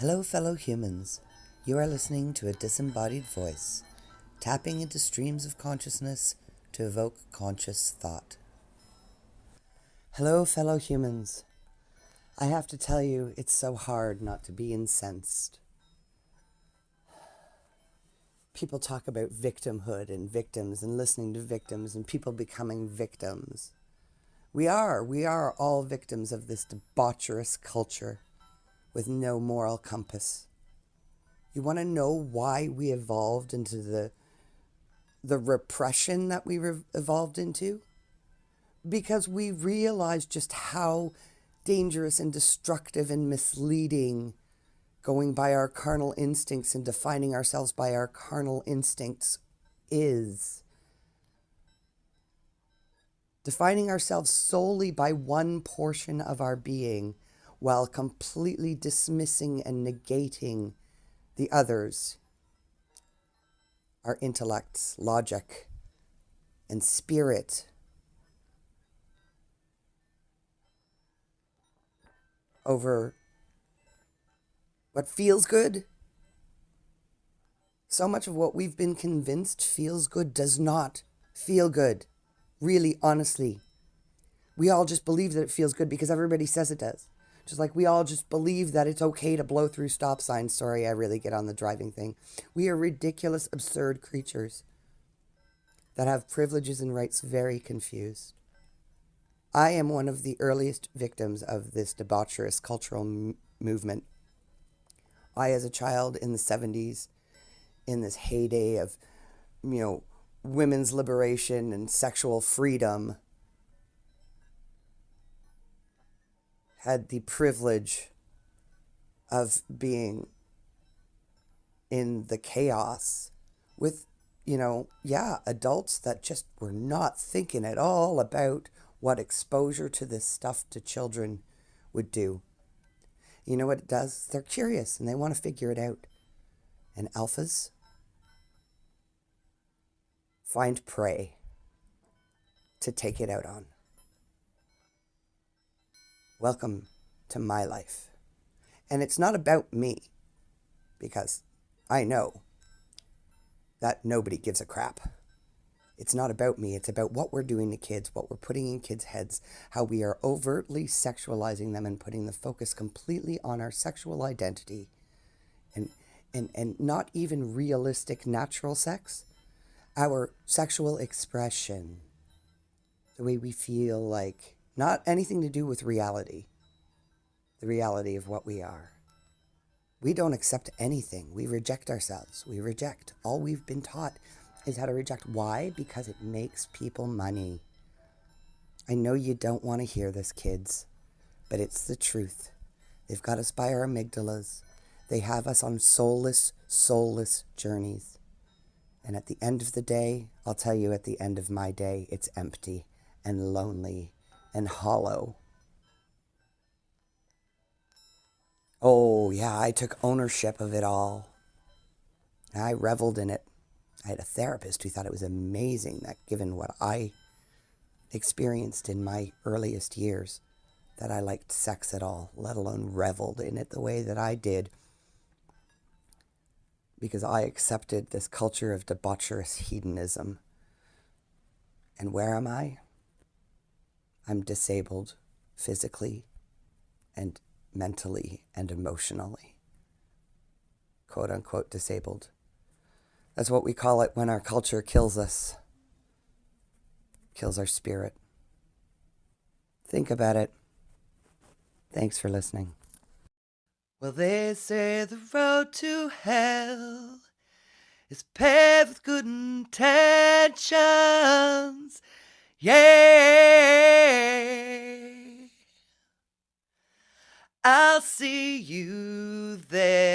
Hello, fellow humans. You are listening to a disembodied voice, tapping into streams of consciousness to evoke conscious thought. Hello, fellow humans. I have to tell you, it's so hard not to be incensed. People talk about victimhood and victims and listening to victims and people becoming victims. We are all victims of this debaucherous culture with no moral compass. You want to know why we evolved into the repression that we evolved into? Because we realized just how dangerous and destructive and misleading going by our carnal instincts and defining ourselves by our carnal instincts is. Defining ourselves solely by one portion of our being while completely dismissing and negating the others, our intellects, logic, and spirit, over what feels good. So much of what we've been convinced feels good does not feel good. Really, honestly. We all just believe that it feels good because everybody says it does. Just like we all just believe that it's okay to blow through stop signs. Sorry, I really get on the driving thing. We are ridiculous, absurd creatures that have privileges and rights very confused. I am one of the earliest victims of this debaucherous cultural movement. I, as a child in the 70s, in this heyday of, women's liberation and sexual freedom, had the privilege of being in the chaos with, adults that just were not thinking at all about what exposure to this stuff to children would do. You know what it does? They're curious and they want to figure it out. And alphas find prey to take it out on. Welcome to my life. And it's not about me, because I know that nobody gives a crap. It's not about me. It's about what we're doing to kids, what we're putting in kids' heads, how we are overtly sexualizing them and putting the focus completely on our sexual identity and not even realistic natural sex, our sexual expression, the way we feel like, not anything to do with reality, the reality of what we are. We don't accept anything. We reject ourselves. We reject. All we've been taught is how to reject. Why? Because it makes people money. I know you don't want to hear this, kids, but it's the truth. They've got us by our amygdalas. They have us on soulless journeys. And at the end of the day, I'll tell you, at the end of my day, it's empty and lonely and hollow. Oh, yeah, I took ownership of it all. I reveled in it. I had a therapist who thought it was amazing that, given what I experienced in my earliest years, that I liked sex at all, let alone reveled in it the way that I did, because I accepted this culture of debaucherous hedonism. And where am I? I'm disabled physically and mentally and emotionally. Quote unquote disabled. That's what we call it when our culture kills us. Kills our spirit. Think about it. Thanks for listening. Well, they say the road to hell is paved with good intentions. Yeah. I'll see you there.